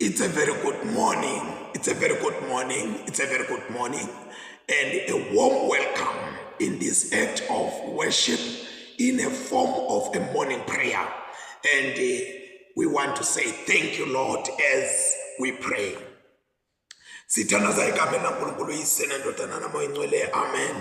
It's a very good morning. It's a very good morning. It's a very good morning. And a warm welcome in this act of worship in a form of a morning prayer. And we want to say thank you, Lord, as we pray. Sithanaza igama laNkulunkulu yisena ndodana namoyingcwele. Amen.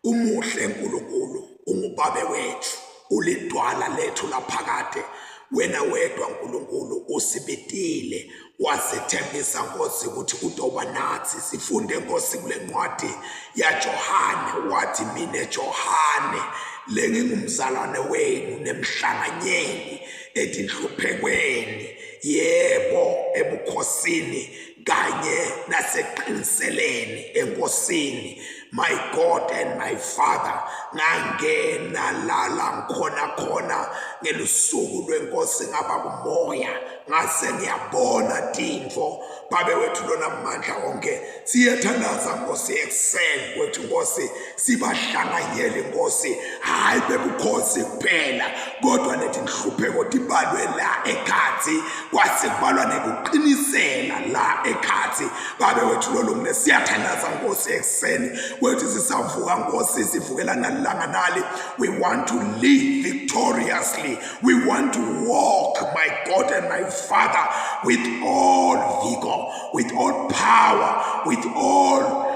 Umuhle uNkulunkulu, unguBaba wethu, ulidwala lethu laphakade. Wena wedwa uNkulunkulu usibitile wasithembisa Nkosi ukuthi utoba nathi. Sifunde Nkosi kule ncwadi yaJohane, wathi mina Johane lengingumzalwane wenu nemhlanganyeli etinhluphekweni, yebo ebukhosini kanye naseqiniseleni enkosini. My God and my Father, ngangena lala khona ngelusuku lwenkosi ngaba kumoya ngase ngiyabona tintfo. Babe wethu lona amandla wonke siyathandaza Nkosi ekuseni kwethu Nkosi, sibahlanganyele Nkosi, hayi bebukhosi kuphela kodwa netinhlupheko tibalwe la ekhathi kwasekubalwa nekuqinisela la ekhathi. Babe wethu lolungne siyathandaza Nkosi ekuseni wethu sisavuka Nkosi, sivukela nalilanga nali. We want to live victoriously. We want to walk, my God and my Father, with all vigor, with all power, with all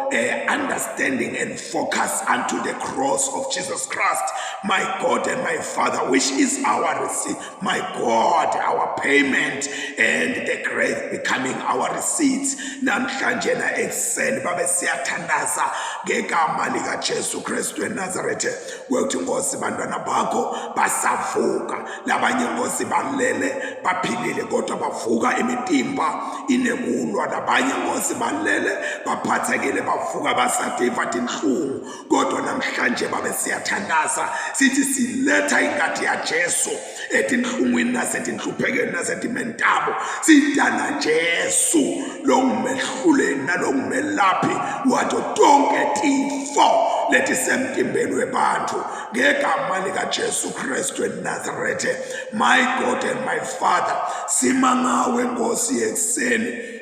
understanding and focus unto the cross of Jesus Christ, my God and my Father, which is our receipt, my God, our payment, and the grave becoming our receipts. Namhlanje na ekuseni babe siyathandaza ngegama lika Jesu Kristu eNazarethe. Wethi Nkosi bantwana bakho basavuka, labanye Nkosi balele baphilile kodwa bavuka imitimba inekulwa, labanye Nkosi balele baphathekile bavuka basadeva tinhlungu. Kodwa namhlanje babe siyathandaza sithi siletha ingadi ya Jesu etinhlungwini nasetinhluphekweni nasetimentabo. Sidana Jesu lo ngumehluleli nalo ngumelaphi wato tonke tifo letisemtimbeni webantu ngegama lika Jesu Kristu eNazarethe. My God and my Father, simangawe Nkosi ekuseni,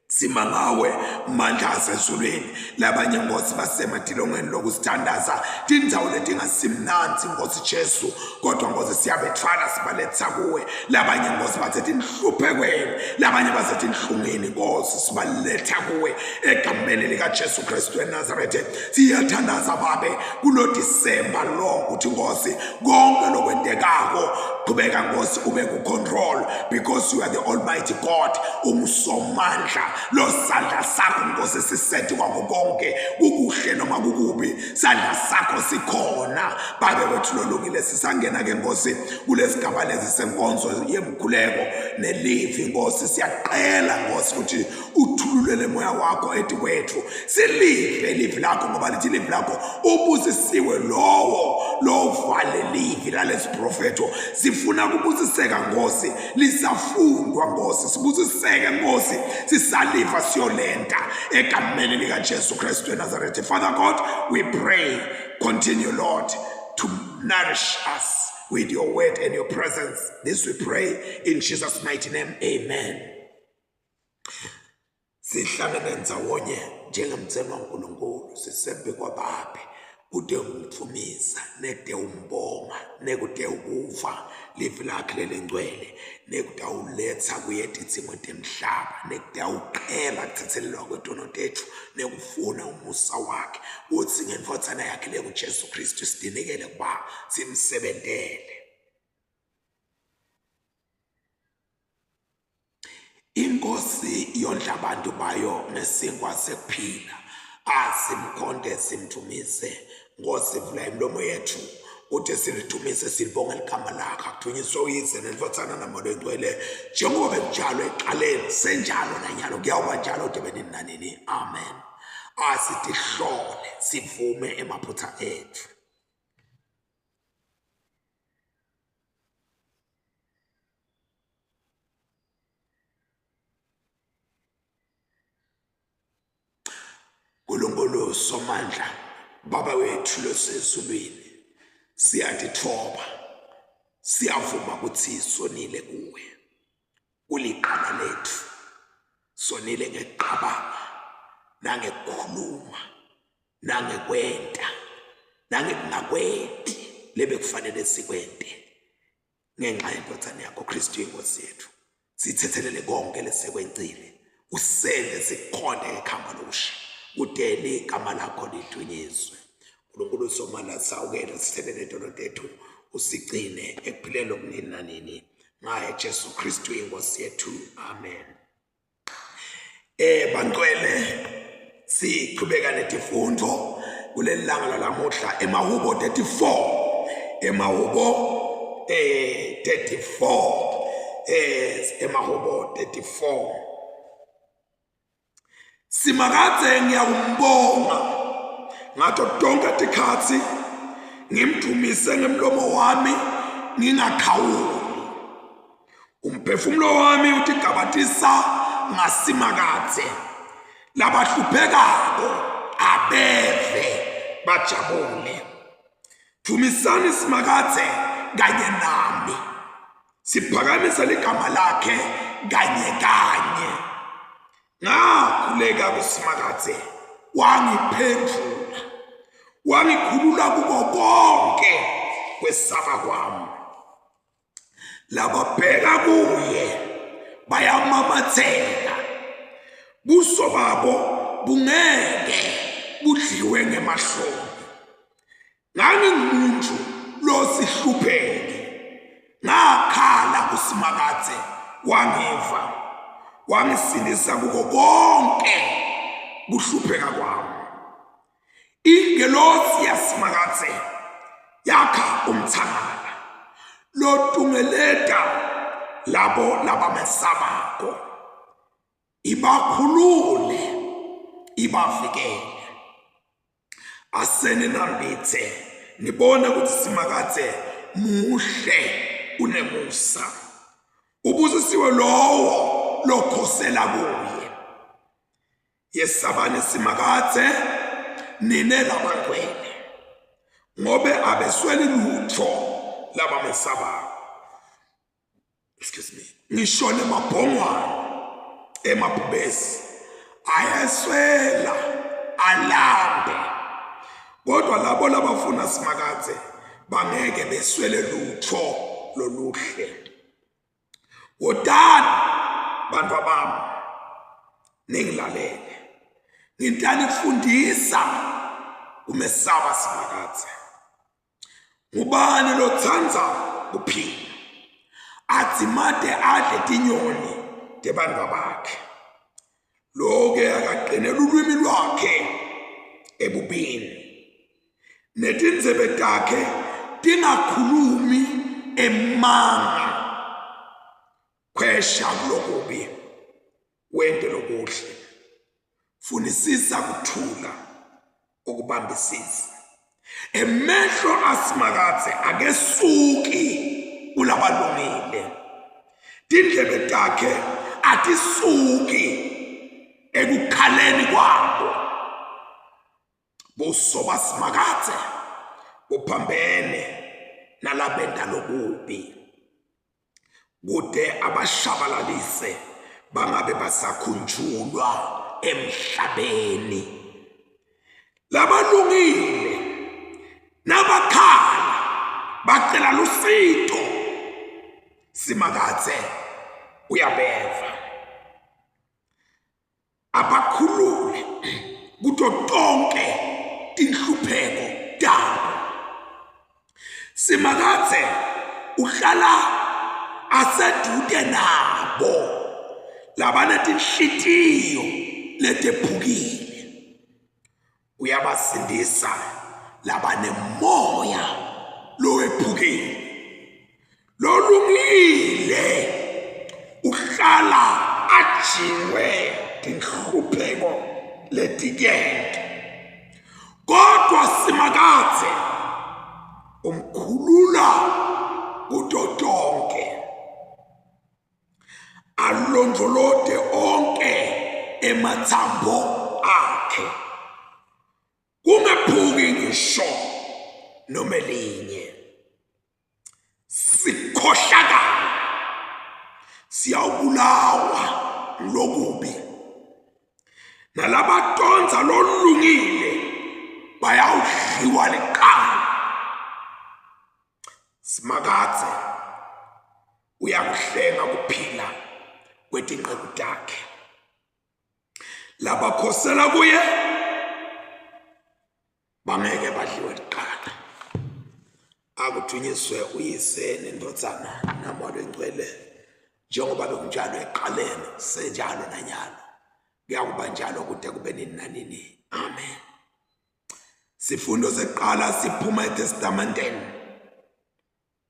simangawe mandla asezulwini. Labanye Nkosi basematilongweni lokusithandaza tindzawo letingasimnanzi Nkosi Jesu, kodwa Nkosi siyabethwala sibaletha kuwe. Labanye Nkosi basethi nhluphekweni, labanye basethi nhlungwini Nkosi sibaletha kuwe egameni lika Jesu Kristu eNazarethe. Siyathandaza babe kulo December lo ukuthi Nkosi konke lokwendekako qhubeka Nkosi ube ku-control, because you are the Almighty God, umsomandla. Lo sandla sakho Nkosi sisethi kwako konke, kukuhle noma kukubi sandla sakho sikhona. Babe wethu lolungile sisangena ke Nkosi kulesigaba lezi senkonzo yemkhuleko nelivi Nkosi. Siyaqela Nkosi ukuthi uthululele moya wakho eti wethu, silive livi lakho ngoba lithi livi lakho ubusisiwe lowo vale livi lalesi profeto. Sifuna kubusiseka Nkosi, lisafundwa Nkosi, sibusiseke Nkosi, sisaliva siyolenta egameni lika Jesu Kristu eNazarethe. Father God, we pray, continue Lord to nourish us with your word and your presence. This we pray in Jesus' mighty name, amen. Sihlangene ndzawonye njengemtsema uNkulunkulu, sisembe kwaBaba kude umthumisa nekude umbonga nekude ukuva livi lakhe lelengcwele nekude uletha kuye titsimo temhlaba nekude uqhela kuthethelelwa kwetono tethu nekufuna umusa wakhe uthi ngenfothana yakhe leku Jesu Kristu sidinikele kuba simsebentele. Inkosi yondla abantu bayo ngesinkwa sekuphila, asimkhonde simthumise. Nkosi vula imilomo yethu uthi silithumise silibonga igama lakho, akuthunyiswe uyise nenfothana namoya oyingcwele njengoba bekunjalo ekuqaleni senjalo nanyalo kuyawuba njalo de benini nanini. Amen. Asitihlole sivume emaphutha ethu. Nkulunkulu somandla, Baba wethu losezulwini, siyatithoba, siyavuma ukuthi sonile kuwe, uliqala lethu, sonile ngeqabanga nangekukhuluma nangekwenta nangekungakwenti lebekufanele sikwente ngenxa yendodana yakho Kristu inkosi yethu. Sithethelele konke lesekwencile usele siqonde ekhamba lokusha kudele igama lakho lidunyiswe. uNkulunkulu somandla sawukela sithelele intolo tethu usigcine ekuphileni okunini nanini ngaye Jesu Kristu inkosi yethu. Amen. Bantwele siqhubeka netifundo kuleli langa lalamuhla eMahubo 34 eMahubo 34 simakadze ngiyakumbonga ngato tonke tikhatsi ngimdumise ngemlomo wami ngingakhawuli. Umphefumulo wami utigabatisa ngasimakadze labahluphekako abeve bajabule. Dumisani simakadze kanye nami siphakamise ligama lakhe kanye kanye. Ngakhuleka kusimakadze wangiphendula wangikhulula kuko konke kwesaba kwami. Lababheka kuye bayamamatheka buso babo bungeke budliwe ngemahloni. Ngangingumuntu losihlupheki ngakhala kusimakadze wangiva wangisindisa kuko konke kuhlupheka kwami. Ingelosi yasimakadze yakha umthangala lotungeleta labo labamesabako ibakhulule ibavikele. Asene nambitse nibone ukuthi simakadze muhle unemusa. Ubusisiwe lowo lokhosela kuye. Yesabane simakadze nine labangcwele ngobe abesweli lutho labamesabako. Excuse me. Ngishone mabhongwana emabhubesi ayeswela alambe kodwa labo labafuna simakadze bangeke beswele lutho loluhle. Wodani bantu bami ningilalele ngintani kufundisa umesaba simakadze. Ngubani lotsandza kuphila adzimade adle tinyoni tebantu bakhe. Loke akaqinela ulwimi lwakhe ebubini netindzebe takhe tingakhulumi emanga. Khwesha kulokubi wente lokuhle funisisa kuthula okubambisisa. Emehlo asimakadze akesuki kulabalungile. Tindlebe takhe atisuki ekukhaleni kwabo. Buso basimakadze buphambene nalabenda lokubi kude abashabalalise bangabe basakhunjulwa emhlabeni. Labalungile nabakhala bacela lusito simakadze uyabeva abakhulule kuto tonke tinhlupheko tabo. Simakadze uhlala asedude nabo labanetinhlitiyo letephukile. Uyabasindisa labanemoya lowephukile. Lolungile uhlala ajingwe tinhlupheko letikende. Kodwa simakadze umkhulula kuto tonke. Alondlolode onke emathambo akhe kungephuki ngisho noma elinye. Sikhohlakala siyabulawa lokubi nalabatonza lolungile bayawudliwa liqala. Simakathe uyakuhlenga kuphila kwetinqeku takhe, labakhosela kuye bangeke badliwe liqala. Akuthunyiswe uyise nendodzana naMoya Oyingcwele, njengoba bekunjalo eqaleni, senjalo nanyalo, kuyakuba njalo kude kube nini nanini. Amen. Sifundo seqala siphuma eTestamenteni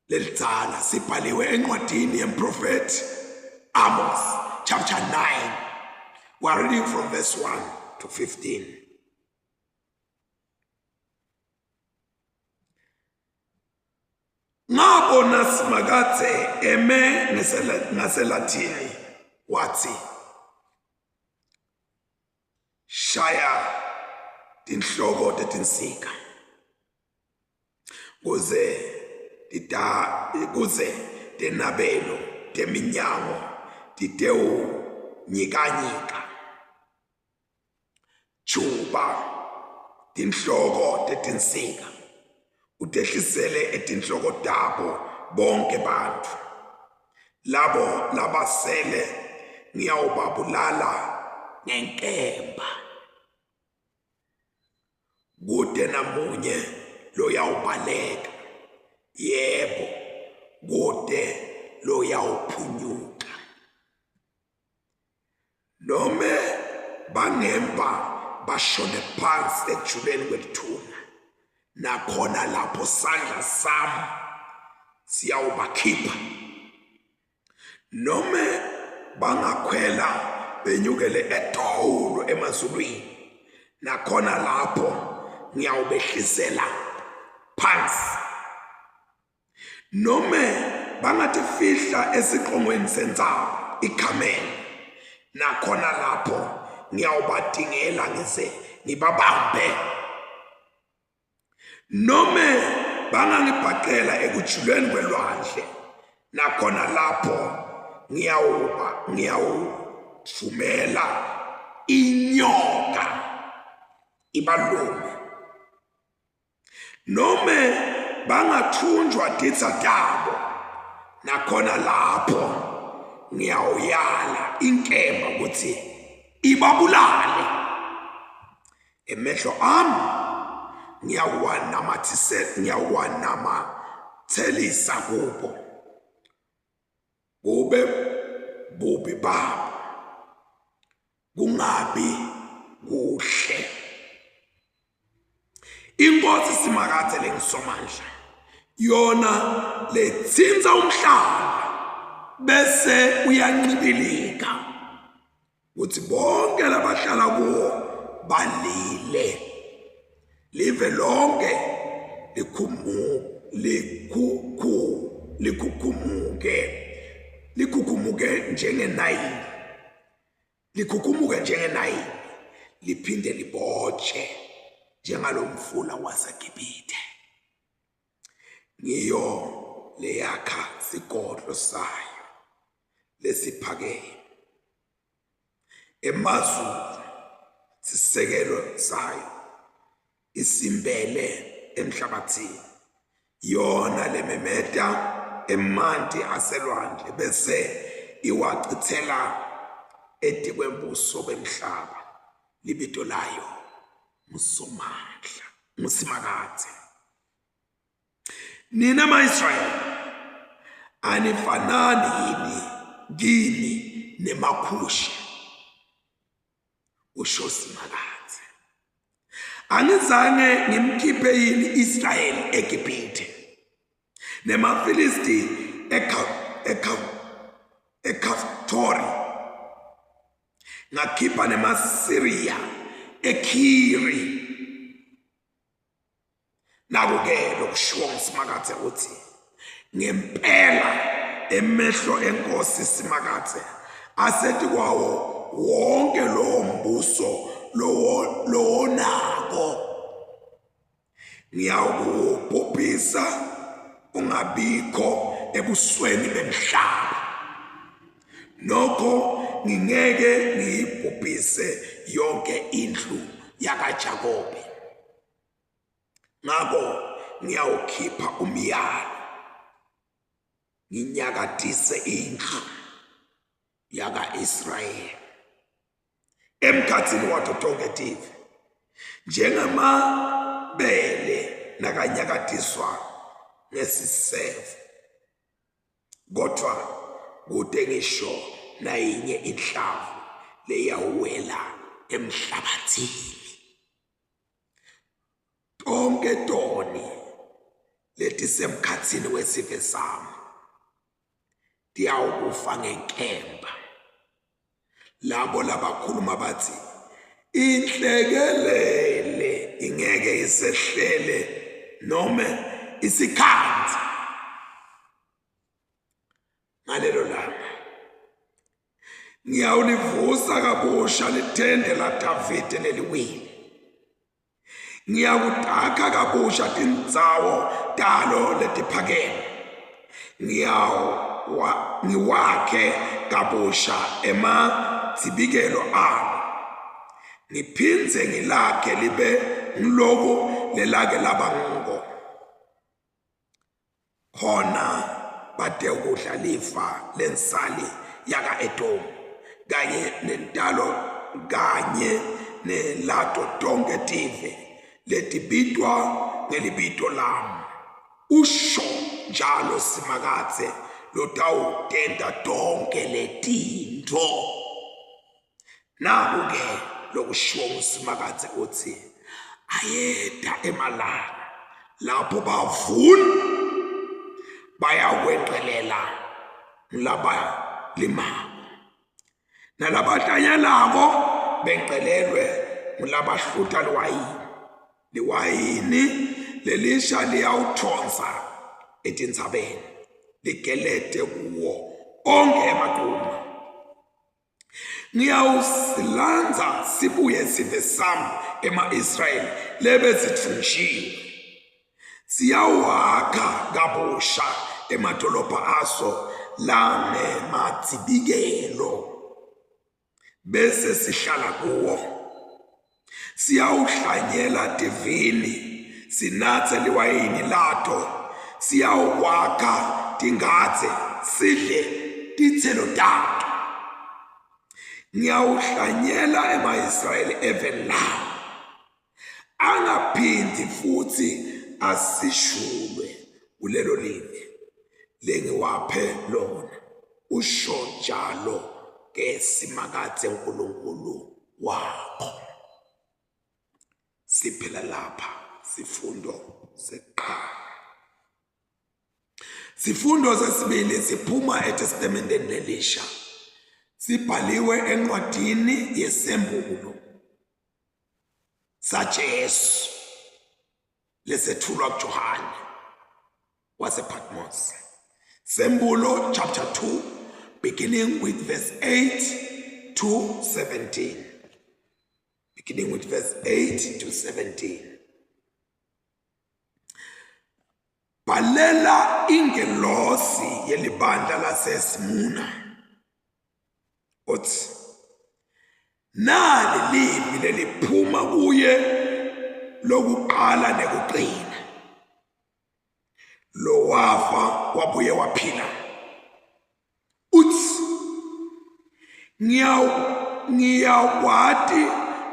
lelidzala, sibhaliwe encwadini yemprofeti Amos chapter 9. We are reading from verse 1 to 15. Ngabona Simakathe eme ngaseLatini wathi, shaya tinhloko tetinsika kuze tenabelo teminyango titewunyikanyika. Juba tinhloko tetinsika utehlisele etinhloko tabo bonke bantfu. Labo labasele ngiyawubabulala ngenkemba. Kude namunye loyawubaleka, yebo kude loyawuphunyuka. Nome bangemba bashone phansi ekujuleni kwelithuna, nakhona lapho sandla sami siyawubakhipha. Nome bangakhwela benyukele edolo emazulwini, nakhona lapho ngiyawubehlisela phansi. Nome bangatifihla esiqongweni sentsaba iKhameli, nakhona lapho ngiyawubadingela ngize ngibabambe. Nome bangangibhaqela ekujuleni kwelwandle, nakhona lapho ngiyawuvumela inyoka ibalume. Nome bangathunjwa titsa tabo, nakhona lapho ngiyawuyala inkemba ukuthi ibabulale. Emehlo ami ngiyawanamathelisa kubo, kube bubi babo, kungabi kuhle. Inkosi Simakathe lengisomandla yona letsinza umhlaba bese uyancibilika ukuthi bonke labahlala kuwo balile. Live lonke likukhumuke njengenayili, liphinde libotshe njengalomfula waseGibhithe. Ngiyo leyakha sigodlo sayo lesiphakeme, emazulu sisekelo sayo isimbele emhlabathini. Yona lememeta emanti aselwandle bese iwachithela etikwembuso bemhlaba. Libito layo nguSimakathe. Nina ma-Israyeli, anifanani yini kini nemakhushi? Usho Simakathe. Angizange ngimkhiphe yini Israyeli eGibhithe, nemafilisti eKhaftori, ngakhipha nemaSiriya eKhiri. Naku-ke lokushiwo nguSimakathe uthi, ngempela emehlo enkosi Simakathe asethi kwawo wonke lowo mbuso lowo nako, ngiyawubhubhisa ungabikho ebusweni bemhlaba. Nokho ngingeke ngiyibhubhise yonke indlu yakaJakobe. Ngakho ngiyawukhipha umyalo nginyakadise indlu yaka-Israyeli emkhathini waTonketive, njengamabele nakanyakadiswa ngesisefo, kodwa kude ngisho nayinye inhlavu leyawela emhlabathini. Tonke toni letisemkhathini wesive sami tiyawukufa ngenkemba. Labo labakhuluma bathi inhlekelele ingeke isehlele noma isikhathi. Ngalelo langa ngiyawulivusa kabusha lithende la Davide leliwili. Ngiyakudakha kabusha tindzawo talo letiphakeme. Ngiwakhe kabusha emadzibikelo alo. Ngiphindze ngilakhe libe ngiloku lelake labango. Khona bade ukudla lifa lensali yaka-Edomu kanye nentalo kanye nelato Tonketive letibitwa ngelibito lami. Usho njalo Simakadze lotawutenta tonke letinto. Naku-ke lokushiwo nguSimakadze uthi ayeda emalanga lapho bavuna bayakwenqelela ngilabalimayo nalabatanyalako benqelelwe ngilabahluta liwayini lelisha liyawuthonsa etintsabeni ligelete kuwo onke emaquma. Ngiyawusilanza sibuye sive sami ema-Israyeli lebezithunjiwe. Siyawakha kabusha emadolobha aso lanemadzibikelo bese sihlala kuwo. Siyawuhlanyela divini sinatse liwayini lato. Siyawakha tingadze sidle titselo tato. Ngiyawuhlanyela ema-Israyeli even lawo angaphindi futhi asishulwe kulelo live lengiwaphe lona. Usho njalo ke Simakadze uNkulunkulu wakho. Siphela lapha sifundo seqala. Sifundo sesibili siphuma eTestamenteni lelisha. Sibhaliwe encwadini yesembulo saJesu lesethulwa kuJohane wasePatmos. Sembulo chapter 2 beginning with verse 8 to 17. Beginning with verse 8 to 17. Bhalela ingelosi yelibandla laseSmyrna uthi nali livi leliphuma kuye lokuqala nekuqina, lo wafa wabuye waphila. Uthi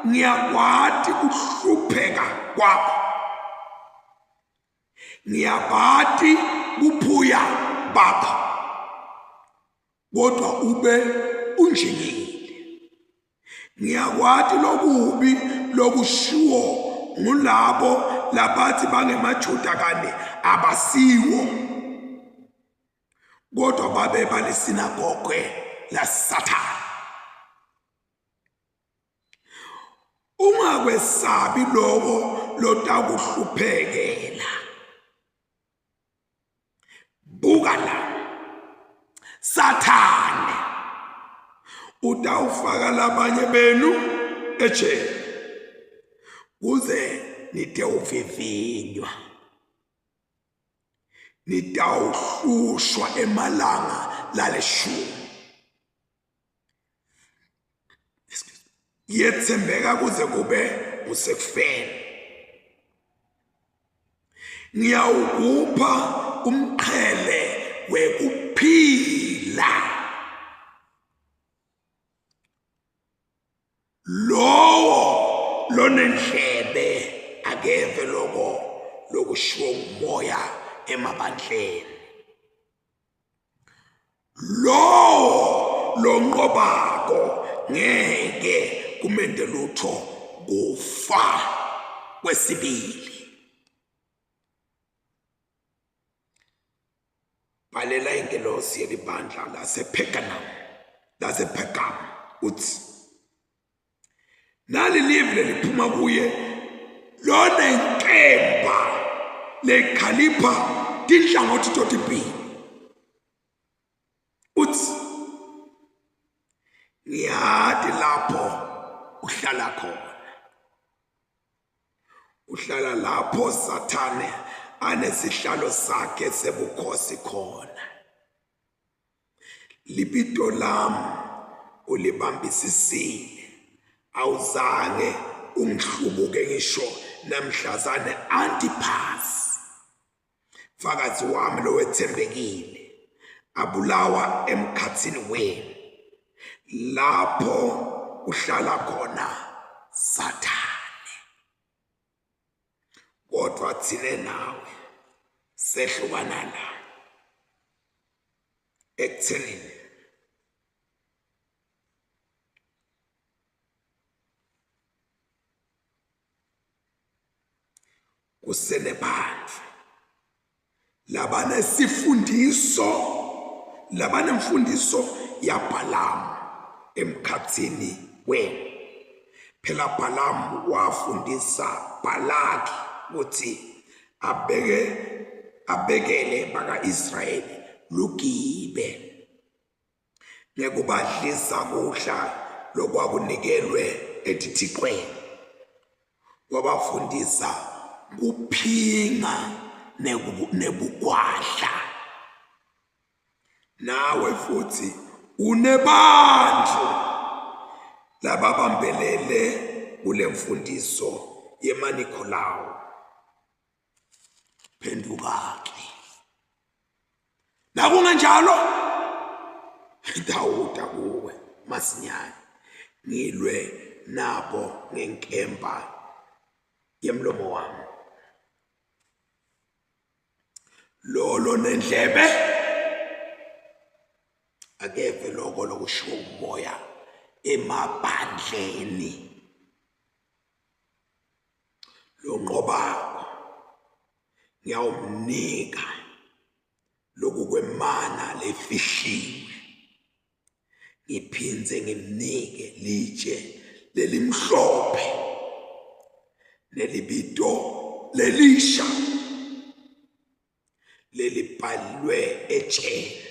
ngiyakwati kuhlupheka kwakho, ngiyabati kuphuya bakho, kodwa ube unjingile. Ngiyakwati lokubi lokushiwo ngulabo labathi bangemaJuda kane abasiwo, kodwa babe balisinagoge laSathane. Ungakwesabi lokho lotakuhluphekela. Buka la, Sathane utawufaka labanye benu ejele kuze nitewuvivinywa, nitawuhlushwa emalanga laleshumi. yethembeka kuze kube usekufeni. Ngiyawukupha umqhele wekuphila lowo lonendlebe akeve lokushiwo umoya emabandleni. Lowo lonqobako ngeke kumende lutho kufa kwesibili. Balela ingelosi yelibandla lasePergam uthi, nali live liphuma kuye lona inkemba lekhalipha tinhlangothi totibili. Uthi ngiyadi lapho uhlala khona. Uhlala lapho Sathane anesihlalo sakhe sebukhosi khona. Libito lami ulibambisisile, awuzange ungihlubuke ngisho namhlazane Antipas. Mfakazi wami lowethembekile abulawa emkhathini wenu, lapho uhlala khona Sathane. Kodwa thine nawe sehlukana la ekuthenini kusenebandla labanemfundiso yaBhalamu emkhathini wenu. Phela Bhalamu wafundisa Balaki ukuthi abekele baka-Israyeli lugibe ngekubadlisa kudla lokwakunikelwe etithixweni. Wabafundisa kuphinga nebukwadla. Nawe futhi unebandla lababambelele kule mfundiso yemaNikholawu. Phenduka-ke. Nakungenjalo Dawuda kuwe masinyane, ngilwe nabo ngenkemba yemlomo wami. Lolo nendlebe akeve lokho lokushiwo umoya emabandleni. Lonqobako ngiyawumnika lokhu kwemana lefishiwe, ngiphinze ngimnike litshe lelimhlophe nelibito lelisha lelibhalwe etsheni,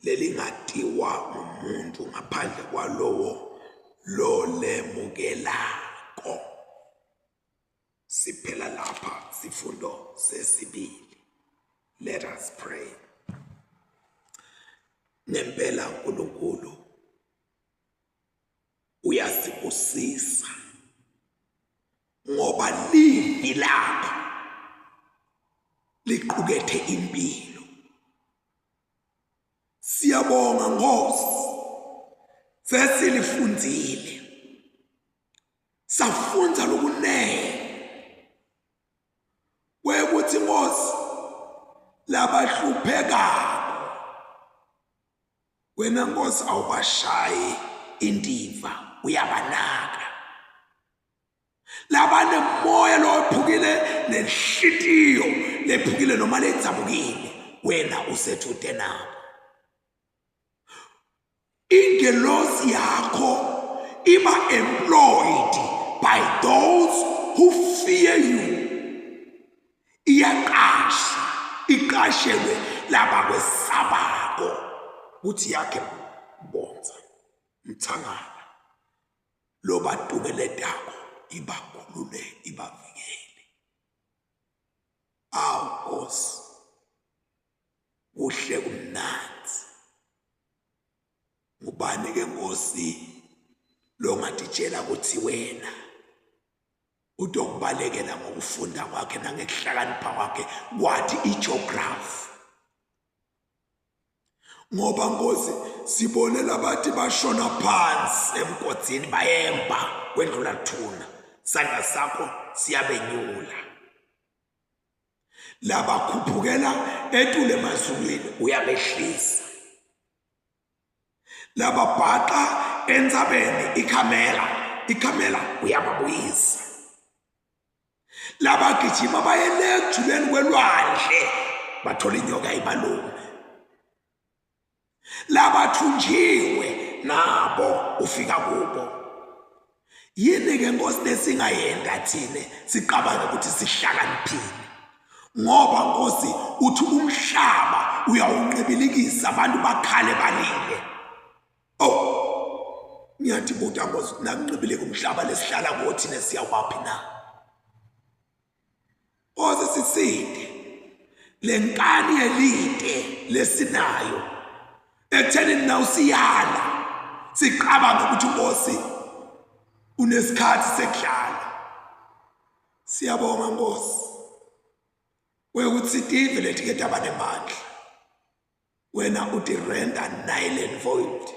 lelingatiwa umuntu ngaphandle kwalowo lolemukelako. Siphela lapha sifundo sesibili. Let us pray. Ngempela uNkulunkulu uyasibusisa ngoba livi lakho liqukethe impilo. Siyabonga Nkosi, sesilifundzile, safunza lokunene wekuthi Nkosi labahluphekayo wena Nkosi awubashayi indiva, uyabanaka. Labanemoya lophukile nenhlitiyo lephukile noma ledzabukile, wena usethude nabo. Ingelosi yakho iba employed by those who fear you. Iyaqasha, iqashelwe laba kwesabako uthi yakhe bonza mthangala lobatukeledako ibakhulule ibavikele. Nkosi kuhle kumnanzi. Ngubani ke Nkosi lo ngatitshela ukuthi wena utokubalekela ngokufunda kwakhe nangekuhlakanipha kwakhe kwathi igeography. Ngoba Nkosi sibone labathi bashona phansi emgodini bayemba kwendlula thuna, sandla sakho siyabenyula. Laba khuphukela etule emazulwini uyabehlisa. Laba bhaqa entsabeni ikhamela uyababuyisa. Laba gijima bayele ekujuleni kwelwandle bathola inyoka ibalungu. Laba thunjiwe nabo ufika kubo. Yini ke Nkosi lesingayenda thina siqabanga ukuthi sihlakaniphile? Ngoba Nkosi uthi umhlaba uyawunqibilikisa abantu bakhale balile. Oh, ngiyathi buta Nkosi nakunqibileka umhlaba lesihlala kuthi nesiyawaphi na? Oze sisinde lenkani elide lesinayo ekuthenini na usiyala siqabanga ukuthi Nkosi unesikhathi sekudlala. Siyabonga Nkosi wekuthi sitive lethi ke tabanemandla wena uthi render null and void.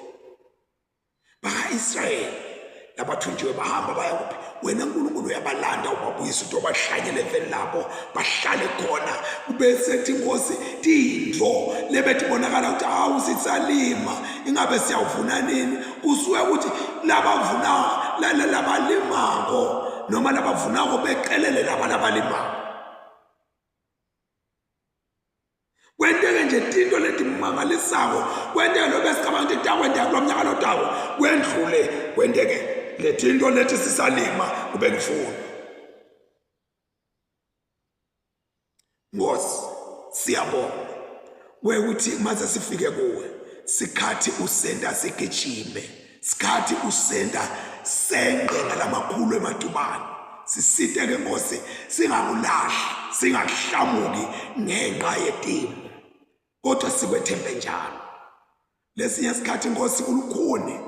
Baka-Israyeli labathunjiwe bahamba baya kuphi? Wena uNkulunkulu uyabalanda ubabuyisa uthi bahlanyele eveni labo bahlale khona. Kube sethi Nkosi tindlo lebethi bonakala ukuthi hawu sisalima ingabe siyavuna nini? Kusuke ukuthi labavuna labalimako noma labavunako beqelele labalimako. Kwenteke nje tinto leti mangalisako, kwenteke lo besicabanga ukuthi kwenteke kulo mnyaka lotawo kwendlule, kwenteke letinto leti sisalima kube ngifuna. Nkosi siyabonga wekuthi maze sifike kuwe sikhathi usenda sigijime, sikhathi usenda senge ngalamakhulu emadubane. Sisite ke Nkosi singakulahli singahlamuki ngenxa yetimo, kodwa sikwethembe njalo. Lesinye isikhathi Nkosi kulukhuni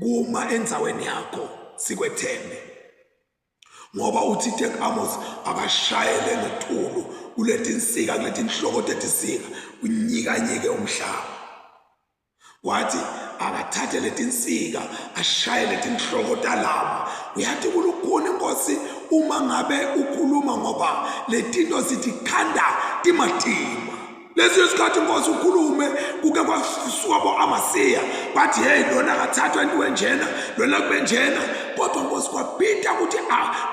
kuma endzaweni yakho sikwethembe. Ngoba uthi Take Amos akashayele ngetulu kuleti insika kuleti inhloko tetisika kunyikanyike umhlaba. Wathi akathathe leti insika ashaye leti inhloko talaba. Uyathi kulukhuni Nkosi uma ngabe ukhuluma ngoba letinto sithi khanda timatima. Lesinye isikhathi Nkosi ukhulume kuke kwasuka boAmasiya bathi hey lona akathathwa into enjena lona kube njena, kodwa Nkosi kwaphinda ukuthi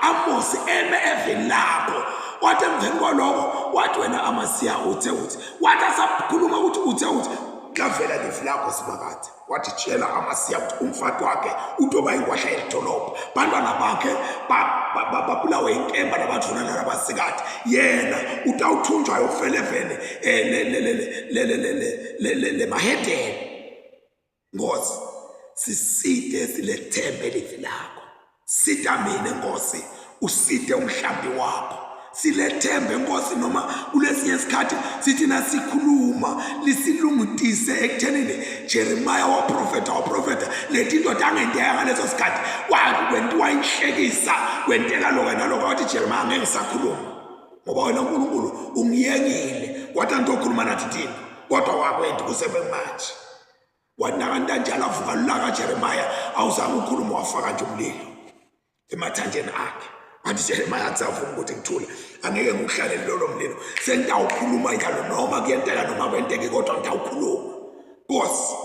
Amos eme eveni lakho. Wathi emveni kwaloko wathi wena Amasiya uthe wathi asakhuluma ukuthi uthe kavela livi lakho sibakade. Wathi tshela Amasiya ukuthi umfati wakhe utoba ingwahla elidolobha, bantwana bakhe babulawe inkemba nabathuna nabasikade, yena utawuthunjwa yofelevene le mahedeni. Nkosi sisite silethembe livi lakho. Sita mina Nkosi usite umhlambi wakho. Silethembe Nkosi noma kulesinye isikhathi sithi nasikhuluma lisilungutise ekuthenini Jeremiah waprofeta lethi indoda angenteka ngaleso sikhathi kwentiwa inhlekisa kwenteka lokho nalokho. Wathi Jeremiah ngeke ngisakhuluma ngoba wena uNkulunkulu ungiyekile. Wathi angizokhuluma nathi thina kodwa wakwenti kusebe manje. Wathi nakantanjalo avuka lulaka Jeremiah awuzange ukhuluma wafaka nje umlilo emathanjeni akhe. Wathi Jeremiah atsavuma ukuthi ngithule angeke ngikuhlalele lolo mlilo, sengitawukhuluma njalo noma kuyenteka noma kwenteke kodwa ngitawukhuluma. Nkosi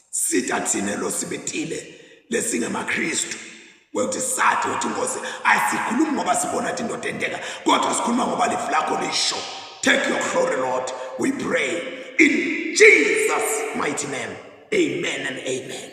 sitha thina lo sibetile lesingemaKristu wekuthi sathi uthi Nkosi asikhulumi ngoba sibona ukuthi into enteka kodwa sikhuluma ngoba lifi lakho lisho. Take your glory Lord, we pray in Jesus mighty name. Amen and amen.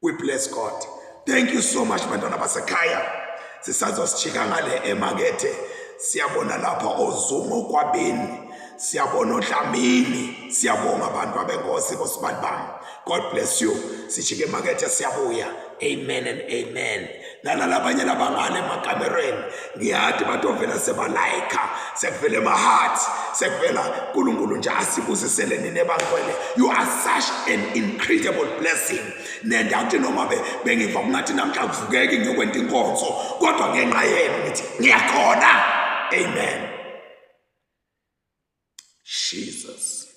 We bless God. Thank you so much bantwana basekhaya. Sisazosijika ngale emakethe, siyabona lapha oZuma kwabini, siyabona oDlamini, siyabonga abantu abenkosi bosibani bami. God bless you. Sijike emakethe siyabuya. Amen and amen. Nalalabanye labangane emakamereni ngiyathi batovela sebalayika sekuvela emaheart sekuvela uNkulunkulu nje asibusiseleni nebangcwele. You are such an incredible blessing. Nendathi noma bengiva kungathi namhla kuvukeki ngiyokwenta inkonzo kodwa ngenxa yenu ngithi ngiyakhona. Amen. Jesus.